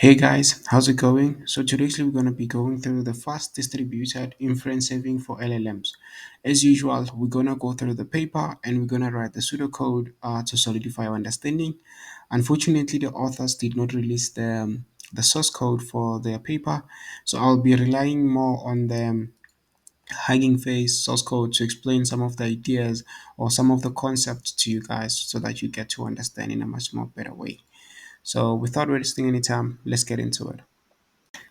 Hey guys, how's it going? So today we're going to be going through the Fast Distributed Inference Serving for LLMs. As usual, we're going to go through the paper and we're going to write the pseudocode to solidify our understanding. Unfortunately, the authors did not release the source code for their paper, so I'll be relying more on the Hugging Face source code to explain some of the ideas or some of the concepts to you guys so that you get to understand in a much more better way. So without wasting any time, let's get into it.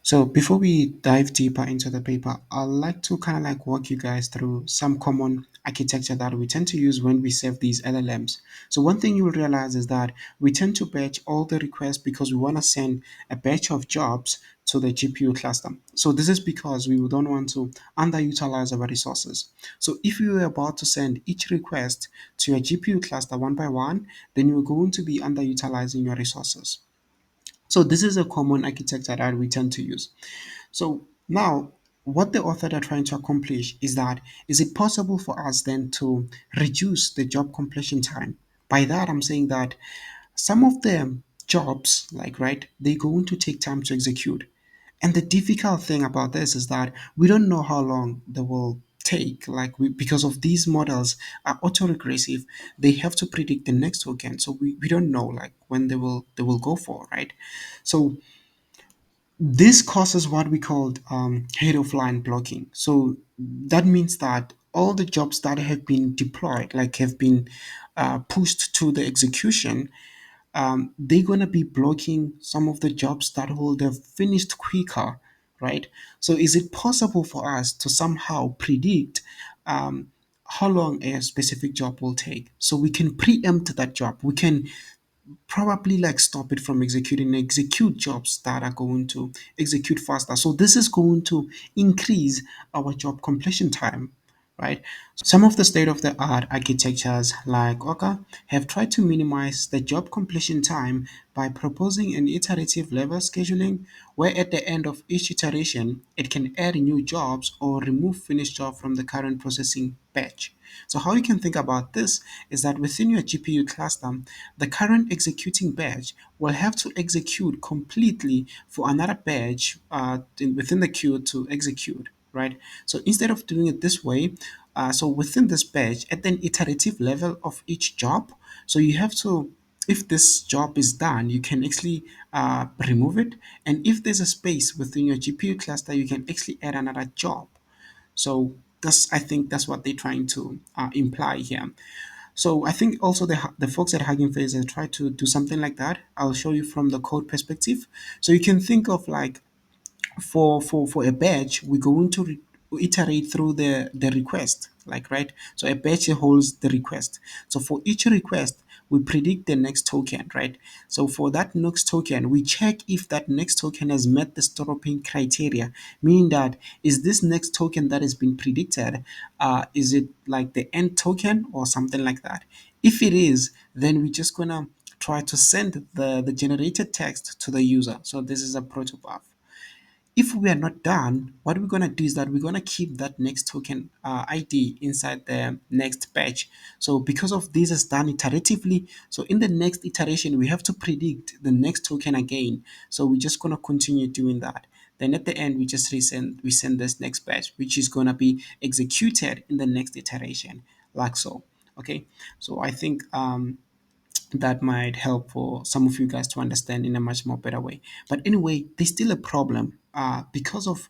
So before we dive deeper into the paper, I'd like to kind of like walk you guys through some common architecture that we tend to use when we serve these LLMs. So one thing you'll realize is that we tend to batch all the requests because we want to send a batch of jobs to the GPU cluster. So this is because we don't want to underutilize our resources. So if you were about to send each request to your GPU cluster one by one, then you're going to be underutilizing your resources. So this is a common architecture that we tend to use. So now what the author are trying to accomplish is that is it possible for us then to reduce the job completion time? By that I'm saying that some of the jobs, like right, they're going to take time to execute. And the difficult thing about this is that we don't know how long they will take. Because of these models are autoregressive, they have to predict the next token. So we don't know like when they will go for, right? So this causes what we call head of line blocking. So that means that all the jobs that have been deployed, like have been pushed to the execution, they're going to be blocking some of the jobs that would have finished quicker, right? So is it possible for us to somehow predict how long a specific job will take? So we can preempt that job. We can probably like stop it from executing, execute jobs that are going to execute faster. So this is going to increase our job completion time, right? Some of the state of the art architectures like Oka have tried to minimize the job completion time by proposing an iterative level scheduling where at the end of each iteration it can add new jobs or remove finished job from the current processing batch. So how you can think about this is that within your GPU cluster, the current executing batch will have to execute completely for another batch within the queue to execute, right? So instead of doing it this way, so within this batch, at an iterative level of each job, so you have to, if this job is done, you can actually remove it. And if there's a space within your GPU cluster, you can actually add another job. So that's, I think that's what they're trying to imply here. So I think also the folks at Hugging Face have tried to do something like that. I'll show you from the code perspective. So you can think of like for a batch, we're going to iterate through the request, like right. So a batch holds the request. So for each request, we predict the next token, right? So for that next token, we check if that next token has met the storoping criteria, meaning that is this next token that has been predicted, is it like the end token or something like that? If it is, then we're just gonna try to send the generated text to the user. So this is a protobuf. If we are not done, what we're going to do is that we're going to keep that next token ID inside the next batch. So because of this is done iteratively, so in the next iteration, we have to predict the next token again. So we're just going to continue doing that. Then at the end, we send this next batch, which is going to be executed in the next iteration, like so. Okay, so I think that might help for some of you guys to understand in a much more better way. But anyway, there's still a problem because of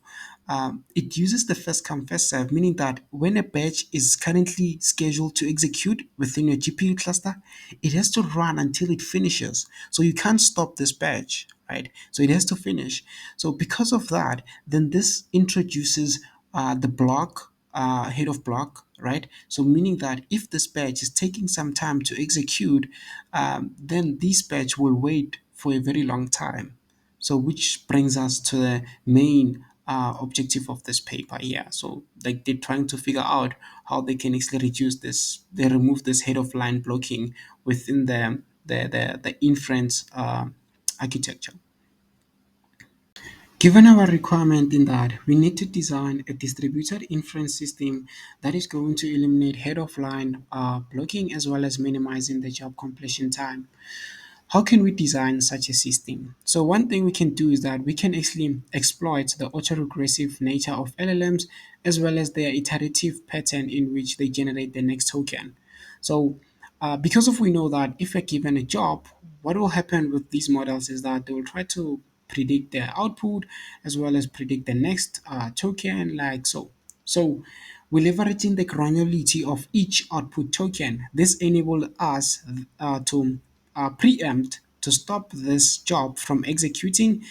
it uses the first come first serve, meaning that when a batch is currently scheduled to execute within your GPU cluster, it has to run until it finishes. So you can't stop this batch, right? So it has to finish. So because of that, then this introduces the block head of block, right? So meaning that if this batch is taking some time to execute, then this batch will wait for a very long time. So which brings us to the main objective of this paper here. So like they're trying to figure out how they can actually reduce this. They remove this head of line blocking within the inference architecture. Given our requirement in that we need to design a distributed inference system that is going to eliminate head of line blocking as well as minimizing the job completion time. how can we design such a system? So one thing we can do is that we can actually exploit the autoregressive nature of LLMs as well as their iterative pattern in which they generate the next token. So because of we know that if we're given a job, what will happen with these models is that they will try to predict their output as well as predict the next token like so. So we're leveraging the granularity of each output token. This enables us to preempt to stop this job from executing,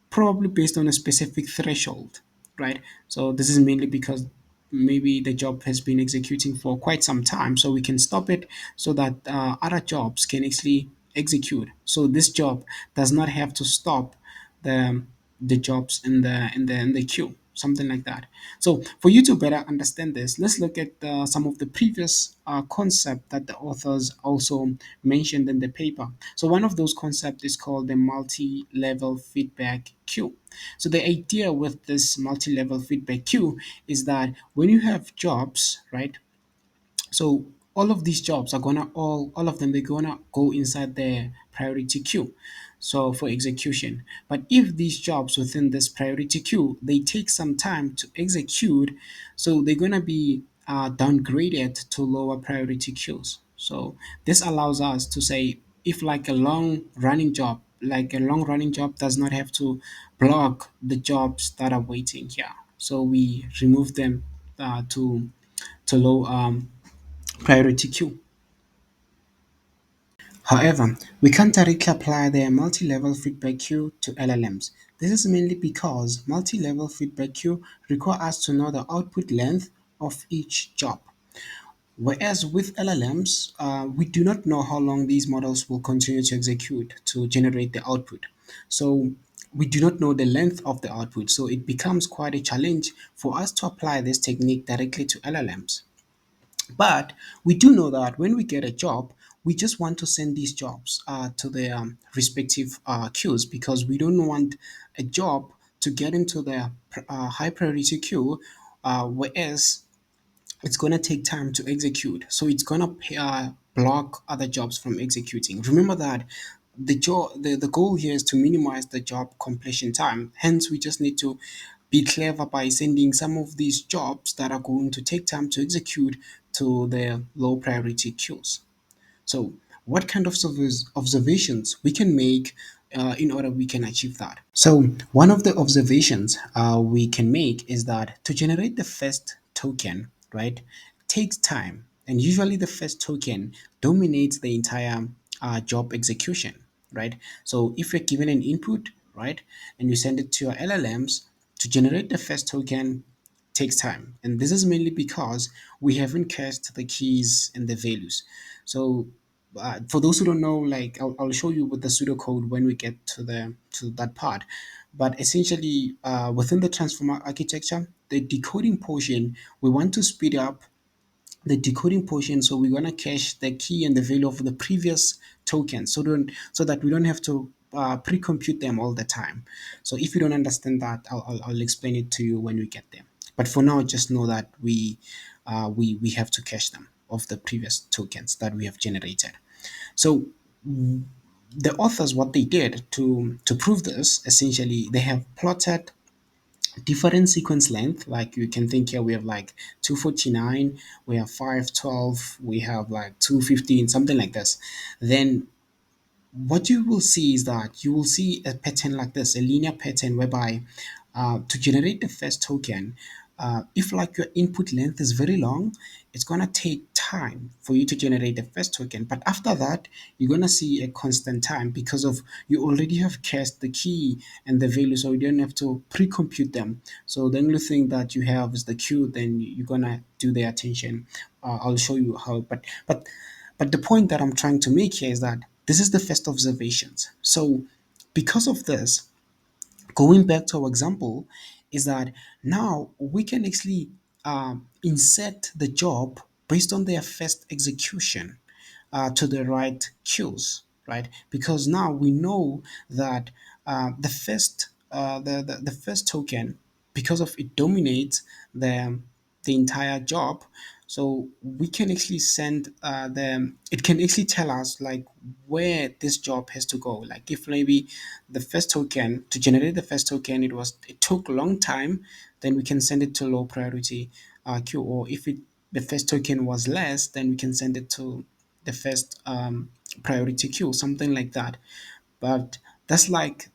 probably based on a specific threshold, right? So this is mainly because maybe the job has been executing for quite some time, so we can stop it so that other jobs can actually execute. So this job does not have to stop the the jobs in the queue, something like that. So for you to better understand this, let's look at some of the previous concept that the authors also mentioned in the paper. So one of those concepts is called the multi-level feedback queue. So the idea with this multi-level feedback queue is that when you have jobs, right? So all of these jobs are gonna all of them they're gonna go inside the priority queue. So for execution. But if these jobs within this priority queue they take some time to execute, so they're gonna be downgraded to lower priority queues. So this allows us to say if like a long running job does not have to block the jobs that are waiting here. So we remove them to low priority queue. However, we can't directly apply the multi-level feedback queue to LLMs. This is mainly because multi-level feedback queue require us to know the output length of each job. Whereas with LLMs, we do not know how long these models will continue to execute to generate the output. So we do not know the length of the output. So it becomes quite a challenge for us to apply this technique directly to LLMs. But we do know that when we get a job, we just want to send these jobs to the respective queues because we don't want a job to get into the high priority queue, whereas it's going to take time to execute. So it's going to block other jobs from executing. Remember that the goal here is to minimize the job completion time. Hence, we just need to be clever by sending some of these jobs that are going to take time to execute to the low priority queues. So, what kind of observations we can make in order we can achieve that? So, one of the observations we can make is that to generate the first token, right, takes time, and usually the first token dominates the entire job execution, right? So, if you're given an input, right, and you send it to your LLMs to generate the first token, takes time. And this is mainly because we haven't cached the keys and the values. So for those who don't know, like I'll show you with the pseudocode when we get to that part. But essentially, within the transformer architecture, the decoding portion, we want to speed up the decoding portion, so we're gonna cache the key and the value of the previous token, so that we don't have to pre-compute them all the time. So if you don't understand that, I'll explain it to you when we get there. But for now, just know that we have to cache them of the previous tokens that we have generated. So the authors, what they did to prove this, essentially, they have plotted different sequence length. Like you can think here, we have like 249, we have 512, we have like 215, something like this. Then what you will see is that you will see a pattern like this, a linear pattern whereby to generate the first token, if like your input length is very long, it's gonna take time for you to generate the first token. But after that, you're gonna see a constant time because of you already have cached the key and the value, so you don't have to pre-compute them. So the only thing that you have is the queue. Then you're gonna do the attention. I'll show you how. But the point that I'm trying to make here is that this is the first observations. So because of this, going back to our example, is that now we can actually insert the job based on their first execution to the right queues, right? Because now we know that the first token, because of it dominates the the entire job. So we can actually send it can actually tell us like where this job has to go. Like if maybe the first token to generate the first token, it took a long time, then we can send it to low priority queue. Or if the first token was less, then we can send it to the first priority queue, something like that. But that's like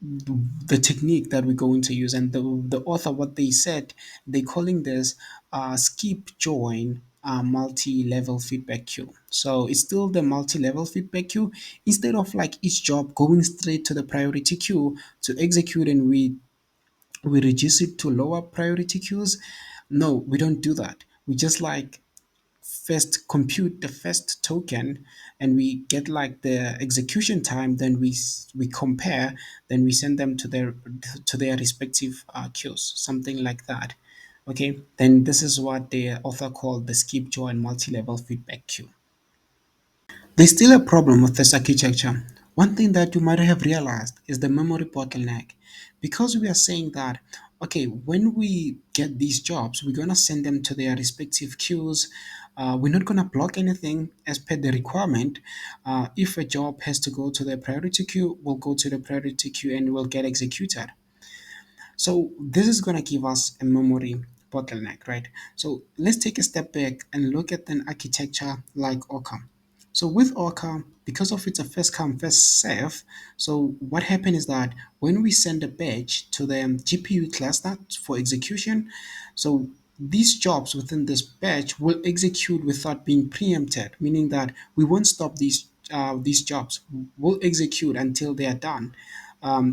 the technique that we're going to use. And the author, what they said, they calling this skip join multi-level feedback queue. So it's still the multi-level feedback queue. Instead of like each job going straight to the priority queue to execute, and we reduce it to lower priority queues. No, we don't do that. We just like first compute the first token, and we get like the execution time, then we compare, then we send them to their respective queues, something like that. Okay, then this is what the author called the skip join multi-level feedback queue. There's still a problem with this architecture. One thing that you might have realized is the memory bottleneck. Because we are saying that, okay, when we get these jobs, we're going to send them to their respective queues. We're not going to block anything as per the requirement. If a job has to go to the priority queue, we'll go to the priority queue and will get executed. So this is going to give us a memory bottleneck, right? So let's take a step back and look at an architecture like Orca. So with Orca, because of it's a first come first serve, so what happened is that when we send a batch to the GPU cluster for execution, so these jobs within this batch will execute without being preempted, meaning that we won't stop these jobs. We'll execute until they are done.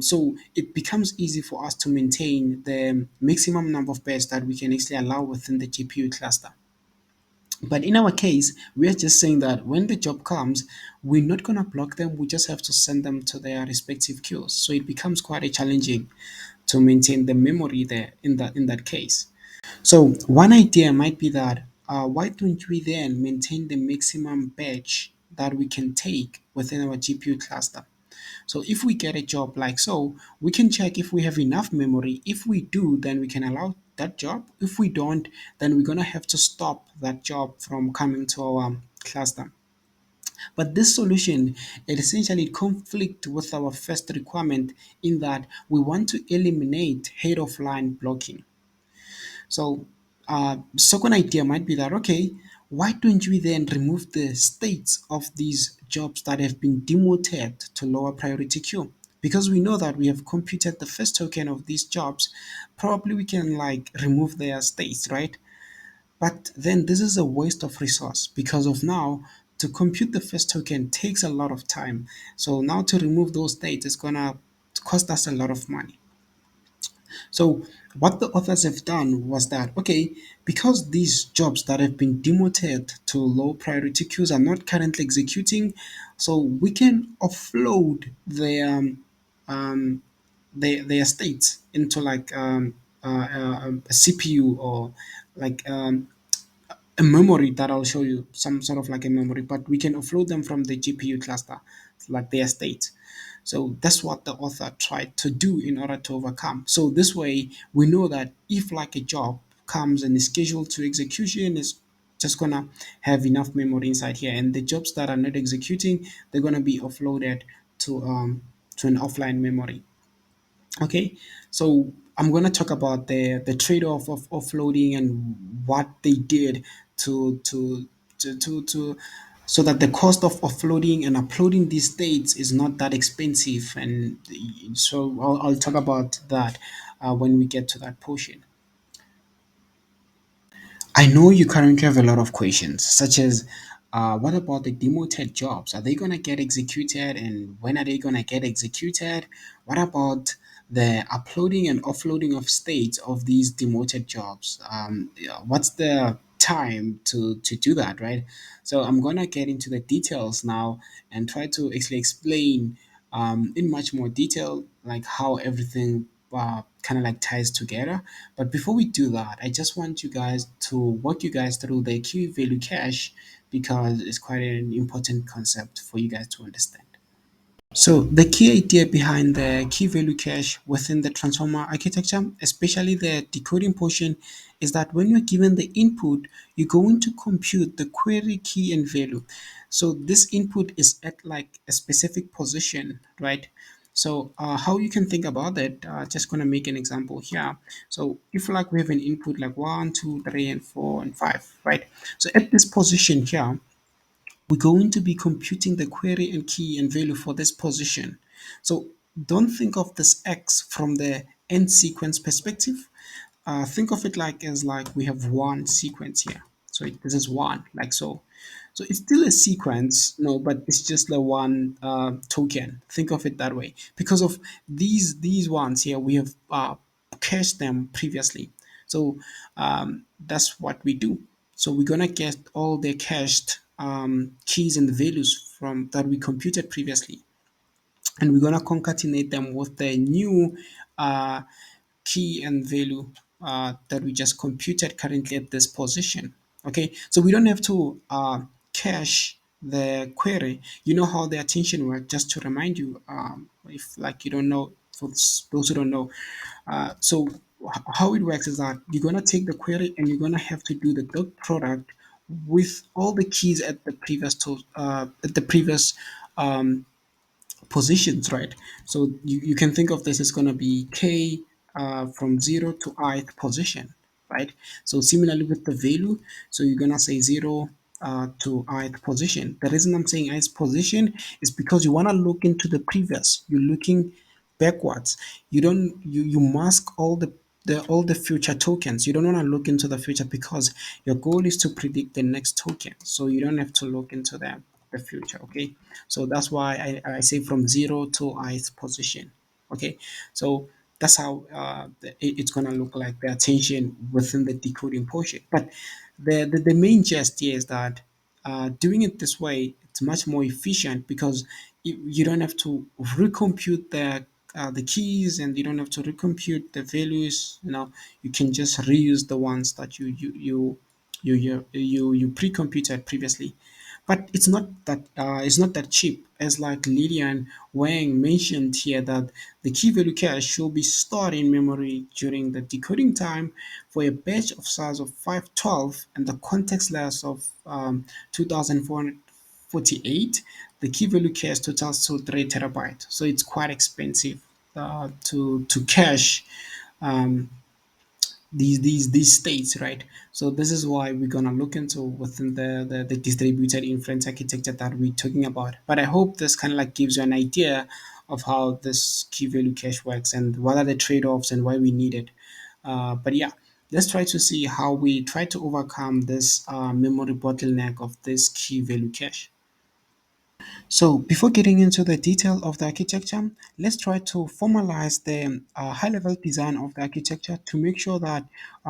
So it becomes easy for us to maintain the maximum number of pairs that we can actually allow within the GPU cluster. But in our case, we are just saying that when the job comes, we're not going to block them. We just have to send them to their respective queues. So it becomes quite a challenging to maintain the memory there in that case. So one idea might be that why don't we then maintain the maximum batch that we can take within our GPU cluster? So if we get a job like so, we can check if we have enough memory. If we do, then we can allow that job. If we don't, then we're gonna have to stop that job from coming to our cluster. But this solution, it essentially conflict with our first requirement in that we want to eliminate head of line blocking. So, second idea might be that okay, why don't we then remove the states of these jobs that have been demoted to lower priority queue? Because we know that we have computed the first token of these jobs, probably we can like remove their states, right? But then this is a waste of resource because of now to compute the first token takes a lot of time. So now to remove those states is gonna cost us a lot of money. So what the authors have done was that, okay, because these jobs that have been demoted to low priority queues are not currently executing, so we can offload um, their states into like a CPU or like a memory that I'll show you, some sort of like a memory, but we can offload them from the GPU cluster, like their state. So that's what the author tried to do in order to overcome. So this way, we know that if like a job comes and is scheduled to execution, is just gonna have enough memory inside here, and the jobs that are not executing, they're gonna be offloaded to an offline memory. Okay, so I'm gonna talk about the trade-off of offloading and what they did to so that the cost of offloading and uploading these states is not that expensive. And so I'll talk about that when we get to that portion. I know you currently have a lot of questions, such as what about the demoted jobs? Are they going to get executed, and when are they going to get executed? What about the uploading and offloading of states of these demoted jobs? Yeah, what's the time to do that, right? So I'm going to get into the details now and try to actually explain in much more detail, like how everything kind of like ties together. But before we do that, I just want you guys to walk you guys through the key value cache because it's quite an important concept for you guys to understand. So the key idea behind the key value cache within the transformer architecture, especially the decoding portion, is that when you're given the input, you're going to compute the query key and value. So this input is at like a specific position, right? So how you can think about that, just gonna make an example here. So if like we have an input like 1, 2, 3, and 4, and 5, right? So at this position here, we're going to be computing the query and key and value for this position. So don't think of this X from the end sequence perspective. Think of it like as like we have one sequence here. So this is one, like so. So it's still a sequence, no, but it's just the one token. Think of it that way. Because of these ones here, we have cached them previously. So that's what we do. So we're gonna get all the cached keys and values from that we computed previously, and we're gonna concatenate them with the new uh, key and value that we just computed currently at this position. Okay, so we don't have to cache the query. You know how the attention works. Just to remind you, if like you don't know, for those who don't know, so how it works is that you're gonna take the query and you're gonna have to do the dot product with all the keys at the previous um, positions, right? So you can think of this as going to be k from 0 to ith position, right? So similarly with the value, so you're going to say 0 to ith position. The reason I'm saying ith position is because you want to look into the previous. You're looking backwards. You don't you mask all the future tokens. You don't want to look into the future because your goal is to predict the next token. So you don't have to look into the future. Okay, so that's why I say from 0 to ith position. Okay, so that's how it's gonna look like the attention within the decoding portion. But the main gist here is that doing it this way, it's much more efficient because you don't have to recompute the keys, and you don't have to recompute the values. You know, you can just reuse the ones that you pre-computed previously. But it's not that cheap, as like Lilian Wang mentioned here, that the key value cache should be stored in memory during the decoding time for a batch of size of 512 and the context layers of 2448. The key value cache totals to 3 terabyte, so it's quite expensive to cache um, these states, right? So this is why we're gonna look into within the distributed inference architecture that we're talking about. But I hope this kind of like gives you an idea of how this key value cache works and what are the trade-offs and why we need it. But yeah, let's try to see how we try to overcome this memory bottleneck of this key value cache. So before getting into the detail of the architecture, let's try to formalize the high-level design of the architecture to make sure that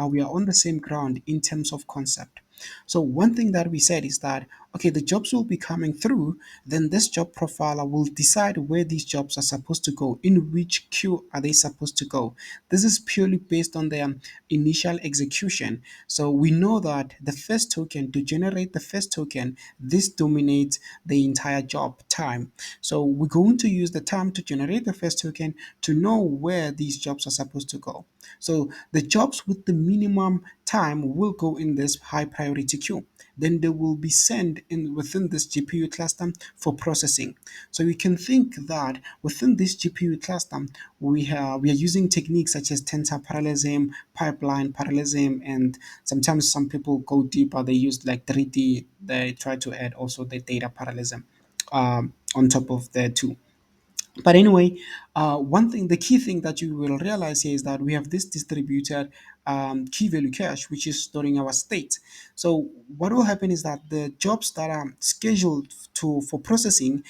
we are on the same ground in terms of concept. So one thing that we said is that, okay, the jobs will be coming through, then this job profiler will decide where these jobs are supposed to go, in which queue are they supposed to go. This is purely based on their initial execution. So we know that the first token, to generate the first token, this dominates the entire job time. So we're going to use the time to generate the first token to know where these jobs are supposed to go. So the jobs with the minimum time will go in this high priority queue. Then they will be sent in within this GPU cluster for processing. So you can think that within this GPU cluster, we are using techniques such as tensor parallelism, pipeline parallelism, and sometimes some people go deeper. They use like 3D. They try to add also the data parallelism on top of the two. But anyway, one thing, the key thing that you will realize here is that we have this distributed key value cache, which is storing our state. So what will happen is that the jobs that are scheduled for processing,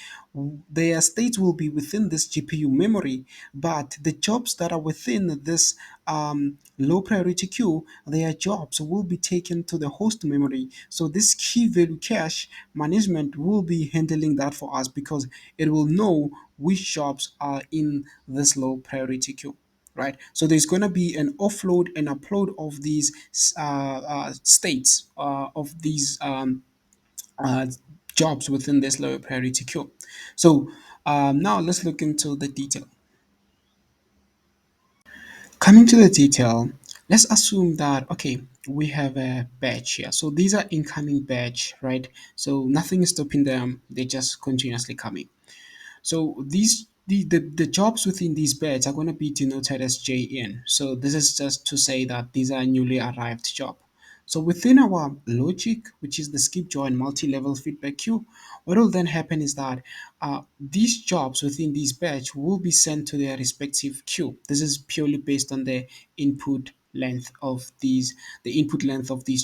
their state will be within this GPU memory, but the jobs that are within this low priority queue, their jobs will be taken to the host memory. So this key value cache management will be handling that for us because it will know which jobs are in this low priority queue, right? So there's going to be an offload and upload of these states of these uh, jobs within this low priority queue. So Now let's look into the detail. Coming to the detail, let's assume that okay, we have a batch here. So these are incoming batch, right? So nothing is stopping them; they're just continuously coming. So these the jobs within these beds are going to be denoted as JN. So this is just to say that these are newly arrived job. So within our logic, which is the skip join multi-level feedback queue, what will then happen is that these jobs within this batch will be sent to their respective queue. This is purely based on the input length of these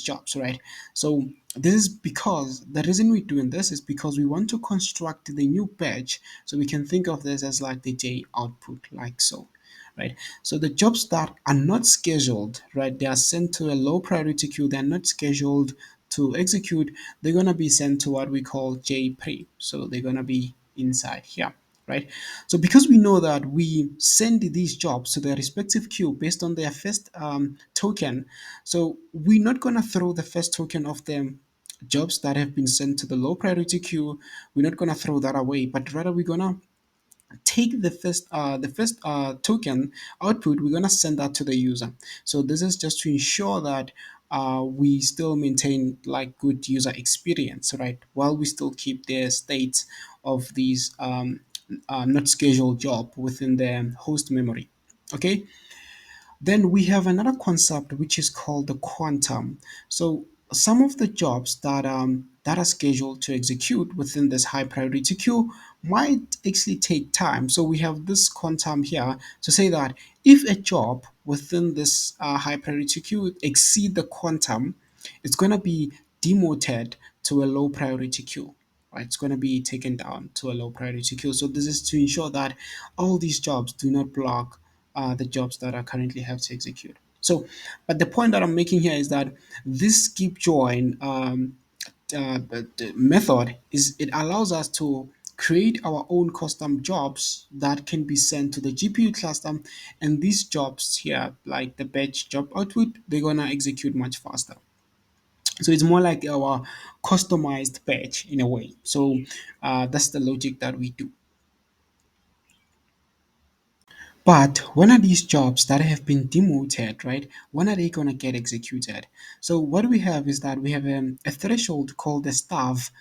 jobs, right? So this is because the reason we're doing this is because we want to construct the new batch, so we can think of this as like the J output, like so, right? So the jobs that are not scheduled, right, they are sent to a low priority queue. They're not scheduled to execute. They're gonna be sent to what we call J pre. So they're gonna be inside here, right? So because we know that we send these jobs to their respective queue based on their first token, so we're not gonna throw the first token of them jobs that have been sent to the low priority queue. We're not gonna throw that away, but rather we're gonna take the first token output. We're gonna send that to the user. So this is just to ensure that we still maintain like good user experience, right? While we still keep the states of these not scheduled job within the host memory. Okay. Then we have another concept which is called the quantum. So some of the jobs that are scheduled to execute within this high priority queue might actually take time. So we have this quantum here to say that if a job within this high priority queue exceed the quantum, it's going to be demoted to a low priority queue. Right? It's going to be taken down to a low priority queue. So this is to ensure that all these jobs do not block the jobs that I currently have to execute. So, but the point that I'm making here is that this skip join the method is it allows us to create our own custom jobs that can be sent to the GPU cluster, and these jobs here, like the batch job output, they're gonna execute much faster. So it's more like our customized batch in a way. So that's the logic that we do. But when are these jobs that have been demoted, right? When are they going to get executed? So what we have is that we have a threshold called the staff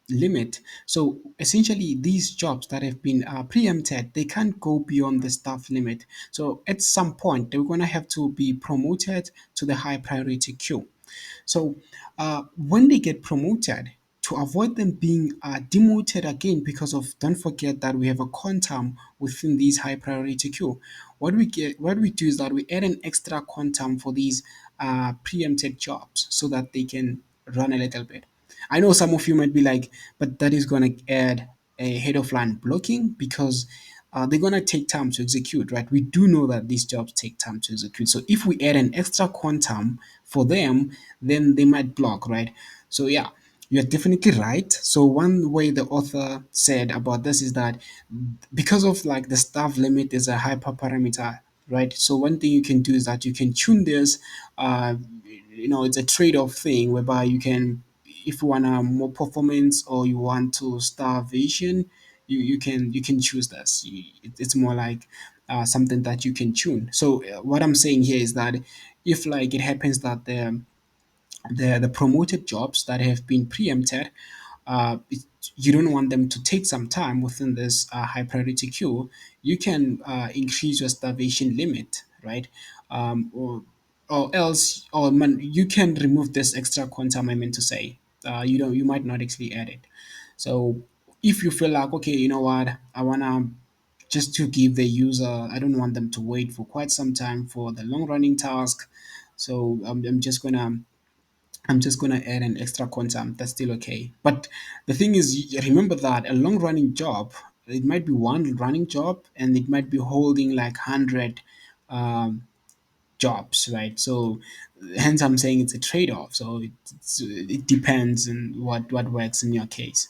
limit. So essentially, these jobs that have been preempted, they can't go beyond the staff limit. So at some point, they're going to have to be promoted to the high priority queue. So when they get promoted, to avoid them being demoted again, because of don't forget that we have a quantum within these high priority queue. What we do is that we add an extra quantum for these preempted jobs so that they can run a little bit. I know some of you might be like, but that is going to add a head of line blocking because they're going to take time to execute, right? We do know that these jobs take time to execute. So if we add an extra quantum for them, then they might block, right? So yeah, you're definitely right. So one way the author said about this is that because of like the staff limit is a hyperparameter, right? So one thing you can do is that you can tune this. Uh, it's a trade-off thing whereby you can, if you want more performance or you want to starvation, you can choose this. It's more like something that you can tune. So what I'm saying here is that if like it happens that the promoted jobs that have been preempted, you don't want them to take some time within this high priority queue, you can increase your starvation limit, right? Or else, you can remove this extra quantum. I meant to say, you might not actually add it. So if you feel like, okay, you know what, I wanna just to give the user, I don't want them to wait for quite some time for the long running task. So I'm just gonna add an extra quantum. That's still okay. But the thing is, remember that a long running job, it might be one running job, and it might be holding like 100 um, jobs, right? So hence I'm saying it's a trade off. So it depends on what works in your case.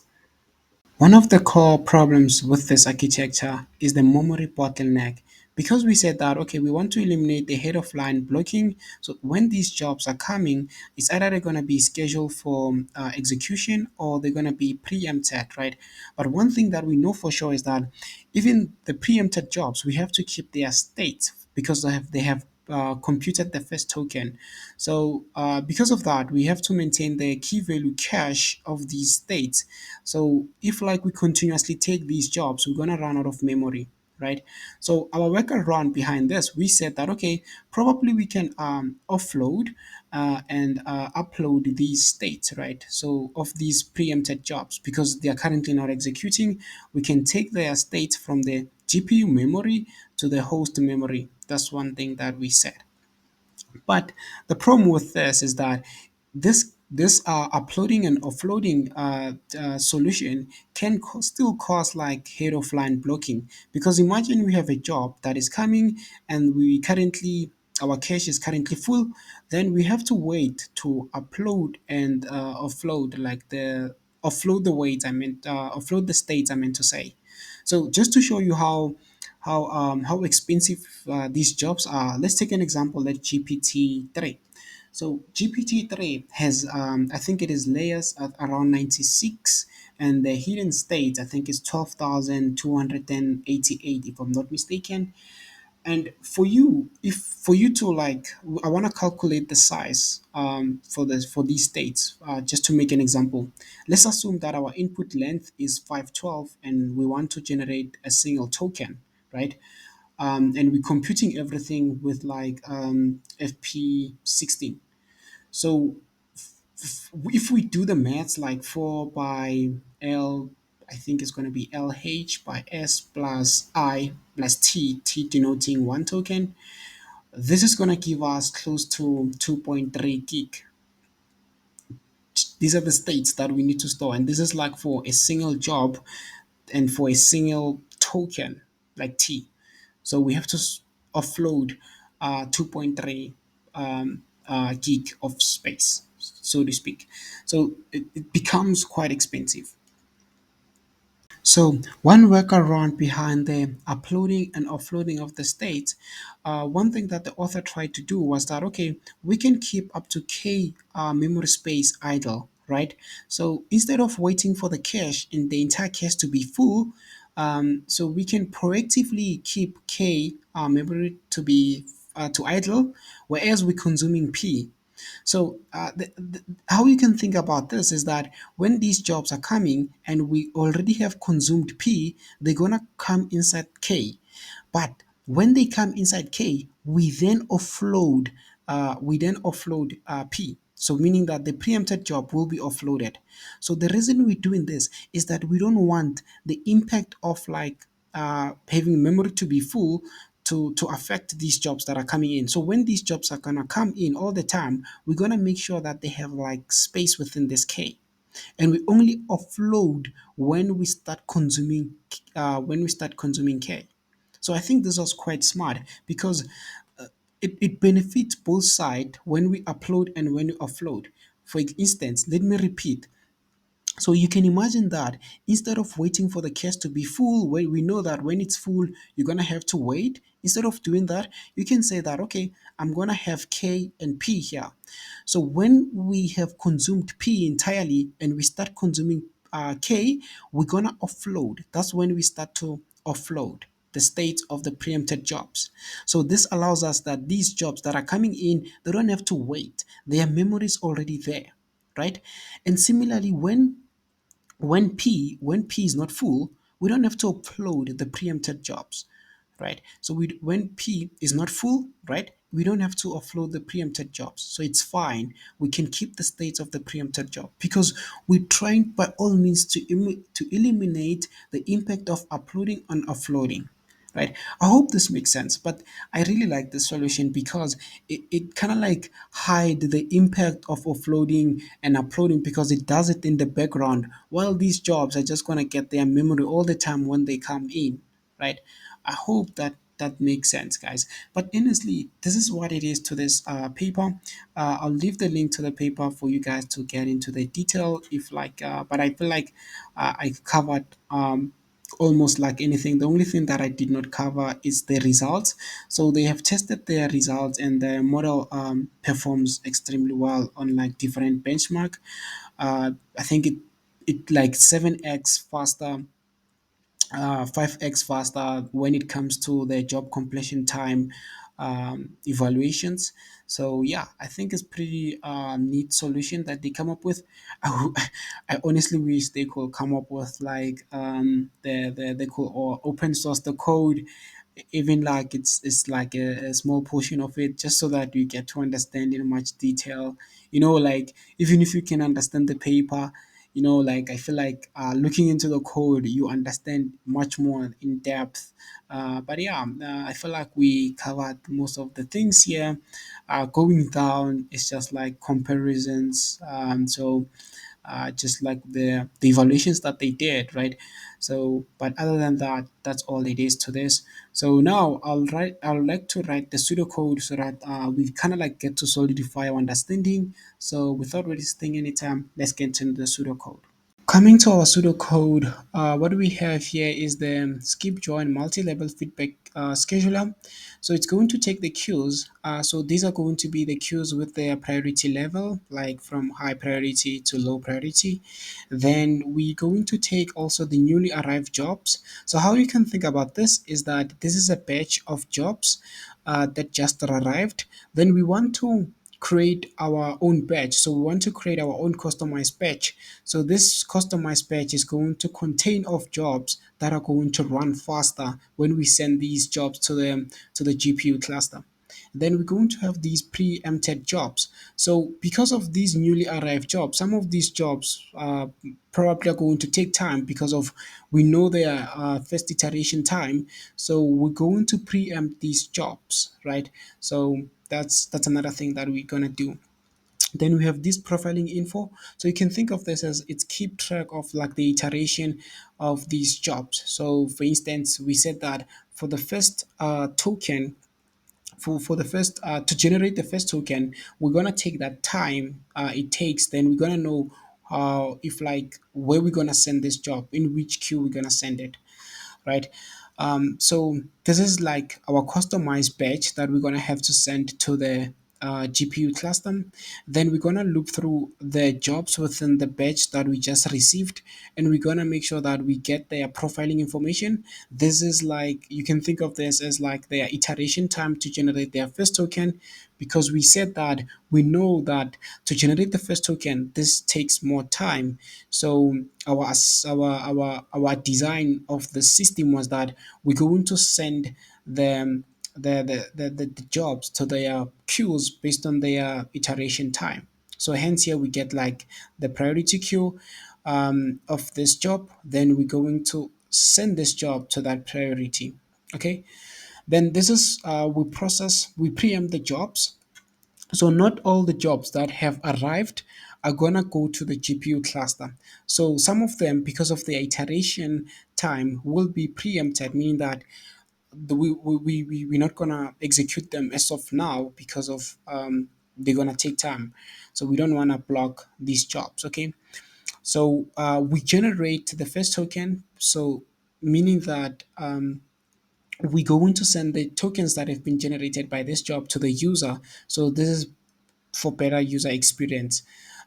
One of the core problems with this architecture is the memory bottleneck. Because we said that, okay, we want to eliminate the head of line blocking. So when these jobs are coming, it's either they're going to be scheduled for execution or they're going to be preempted, right? But one thing that we know for sure is that even the preempted jobs, we have to keep their state because they have computed the first token. So because of that, we have to maintain the key value cache of these states. So if like we continuously take these jobs, we're gonna run out of memory, right? So our workaround behind this, we said that okay, probably we can offload and upload these states, right? So of these preempted jobs, because they are currently not executing, we can take their state from the GPU memory to the host memory. That's one thing that we said. But the problem with this is that this uploading and offloading solution can still cause like head of line blocking, because imagine we have a job that is coming and we currently our cache is currently full, then we have to wait to upload and offload like the offload the weights I meant offload the states I meant to say. So just to show you how expensive these jobs are, let's take an example like GPT-3. So GPT-3 has I think it is layers at around 96, and the hidden state I think is 12,288 if I'm not mistaken. And for you, if for you to like, I want to calculate the size for these states. Just to make an example, let's assume that our input length is 512, and we want to generate a single token, right? And we're computing everything with like FP16. So if we do the maths, like 4 by L, I think it's going to be LH by S plus I plus T denoting one token. This is going to give us close to 2.3 gig. These are the states that we need to store, and this is like for a single job and for a single token, like T. So we have to offload 2.3 gig of space, so to speak. So it becomes quite expensive. So one workaround behind the uploading and offloading of the states, one thing that the author tried to do was that okay, we can keep up to k memory space idle, right? So instead of waiting for the cache in the entire cache to be full, so we can proactively keep k memory to be to idle, whereas we're consuming p. So how you can think about this is that when these jobs are coming and we already have consumed P, they're gonna come inside K. But when they come inside K, we then offload P. So meaning that the preempted job will be offloaded. So the reason we're doing this is that we don't want the impact of like having memory to be full to affect these jobs that are coming in. So when these jobs are gonna come in all the time, we're gonna make sure that they have like space within this K, and we only offload when we start consuming K. So I think this was quite smart because it benefits both sides when we upload and when we offload. For instance, let me repeat. So you can imagine that instead of waiting for the cache to be full, when we know that when it's full, you're gonna have to wait. Instead of doing that, you can say that okay, I'm gonna have K and P here. So when we have consumed P entirely and we start consuming K, we're gonna offload. That's when we start to offload the state of the preempted jobs. So this allows us that these jobs that are coming in, they don't have to wait. Their memory is already there, right? And similarly, when P is not full, we don't have to upload the preempted jobs, right? So when P is not full, right, we don't have to offload the preempted jobs. So it's fine. We can keep the states of the preempted job because we're trying by all means to eliminate the impact of uploading and offloading, right? I hope this makes sense, but I really like this solution because it kind of like hide the impact of offloading and uploading because it does it in the background while these jobs are just going to get their memory all the time when they come in, right? I hope that that makes sense, guys. But honestly, this is what it is to this paper. I'll leave the link to the paper for you guys to get into the detail if like, but I feel like I covered almost like anything. The only thing that I did not cover is the results. So they have tested their results, and the model performs extremely well on like different benchmark. I think it like 7x faster, 5x faster when it comes to the job completion time evaluations. So yeah, I think it's pretty neat solution that they come up with. I honestly wish they could come up with like they could or open source the code, even like it's like a small portion of it, just so that you get to understand in much detail. Like even if you can understand the paper, like I feel like looking into the code, you understand much more in depth. But yeah, I feel like we covered most of the things here. Going down is just like comparisons. So just like the evaluations that they did, right? So, but other than that, that's all it is to this. So now I'll like to write the pseudocode so that we kind of like get to solidify our understanding. So without wasting any time, let's get into the pseudocode. Coming to our pseudocode, what we have here is the skip join multi-level feedback scheduler. So it's going to take the queues. So these are going to be the queues with their priority level, like from high priority to low priority. Then we're going to take also the newly arrived jobs. So how you can think about this is that this is a batch of jobs that just arrived. Then we want to create our own batch. So we want to create our own customized batch. So this customized batch is going to contain of jobs that are going to run faster when we send these jobs to the GPU cluster. Then we're going to have these preempted jobs. So because of these newly arrived jobs, some of these jobs probably are going to take time because of we know their first iteration time. So we're going to preempt these jobs, right? So that's another thing that we're gonna do. Then we have this profiling info. So you can think of this as it's keep track of like the iteration of these jobs. So for instance, we said that for the first token, for the first to generate the first token, we're gonna take that time it takes. Then we're gonna know if like where we're gonna send this job, in which queue we're gonna send it, right? So this is like our customized batch that we're gonna have to send to the GPU cluster. Then we're gonna loop through the jobs within the batch that we just received, and we're gonna make sure that we get their profiling information. This is like you can think of this as like their iteration time to generate their first token, because we said that we know that to generate the first token, this takes more time. So our design of the system was that we're going to send them the jobs to their queues based on their iteration time. So hence here we get like the priority queue of this job. Then we're going to send this job to that priority. Okay. Then this is we preempt the jobs. So not all the jobs that have arrived are gonna go to the GPU cluster. So some of them, because of the iteration time, will be preempted, meaning that we're not gonna execute them as of now because of they're gonna take time. So we don't wanna block these jobs, okay? So we generate the first token, so meaning that we're going to send the tokens that have been generated by this job to the user. So this is for better user experience.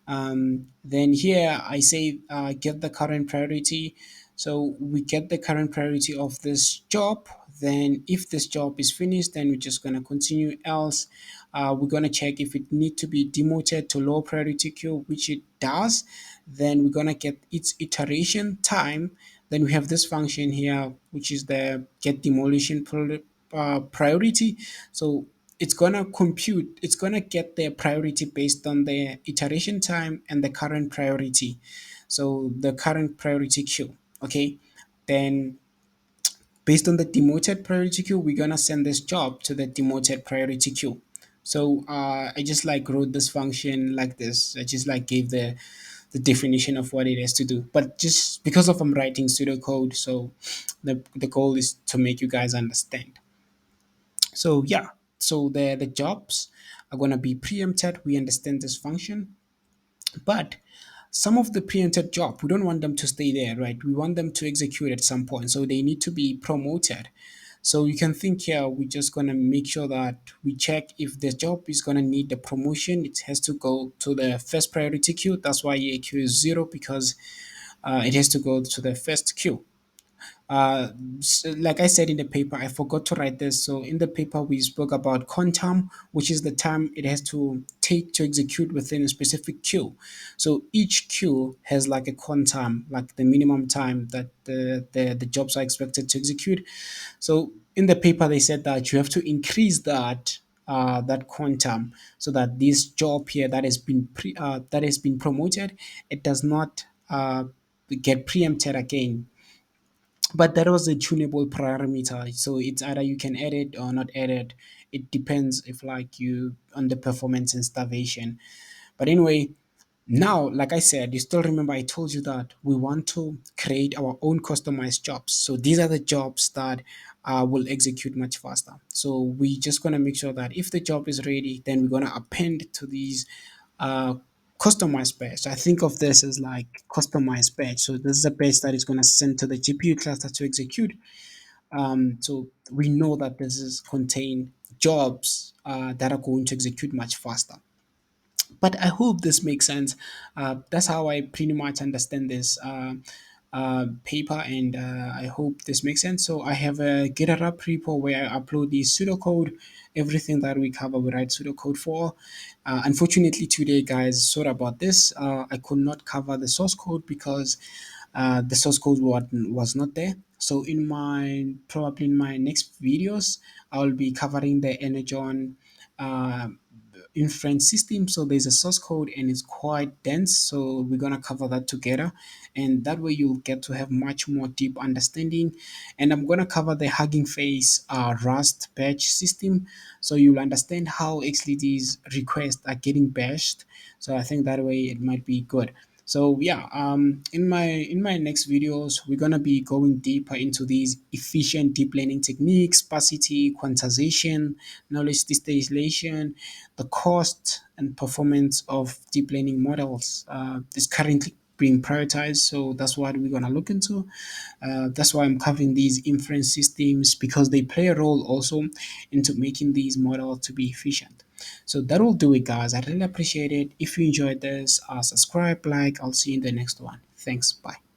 Then here I say get the current priority. So we get the current priority of this job. Then if this job is finished, then we're just going to continue. Else, we're going to check if it need to be demoted to low priority queue, which it does. Then we're going to get its iteration time. Then we have this function here, which is the get demolition priority. So it's gonna get their priority based on the iteration time and the current priority. So the current priority queue, okay? Then based on the demoted priority queue, we're gonna send this job to the demoted priority queue. So I just like wrote this function like this. I just like gave the definition of what it is to do. But just because of I'm writing pseudocode, so the goal is to make you guys understand. So yeah, so the jobs are going to be preempted. We understand this function, but some of the preempted job, we don't want them to stay there, right? We want them to execute at some point, so they need to be promoted. So you can think here, we're just going to make sure that we check if the job is going to need the promotion. It has to go to the first priority queue. That's why EAQ is 0, because it has to go to the first queue. uh, like I said in the paper, I forgot to write this. So in the paper, we spoke about quantum, which is the time it has to take to execute within a specific queue. So each queue has like a quantum, like the minimum time that the jobs are expected to execute. So in the paper, they said that you have to increase that quantum, so that this job here that has been that has been promoted, it does not get preempted again. But that was a tunable parameter, so it's either you can add it or not add it. It depends if like you on the performance and starvation. But anyway, now like I said, you still remember I told you that we want to create our own customized jobs. So these are the jobs that will execute much faster. So we just going to make sure that if the job is ready, then we're going to append to these uh, customized batch. I think of this as like customized batch. So this is a batch that is going to send to the GPU cluster to execute. So we know that this is contain jobs that are going to execute much faster. But I hope this makes sense. That's how I pretty much understand this paper, and I hope this makes sense. So I have a GitHub repo where I upload the pseudocode. Everything that we cover, we write pseudocode for. Unfortunately, today, guys, sorry about this. I could not cover the source code because the source code was not there. So in my probably in my next videos, I'll be covering the Energon uh, inference system. So there's a source code and it's quite dense. So we're gonna cover that together, and that way you'll get to have much more deep understanding. And I'm gonna cover the Hugging Face Rust batch system, so you'll understand how actually these requests are getting bashed. So I think that way it might be good. So yeah, in my next videos, we're gonna be going deeper into these efficient deep learning techniques, sparsity, quantization, knowledge distillation, the cost and performance of deep learning models is currently being prioritized. So that's what we're gonna look into. That's why I'm covering these inference systems, because they play a role also into making these models to be efficient. So that will do it, guys. I really appreciate it. If you enjoyed this, subscribe, like. I'll see you in the next one. Thanks. Bye.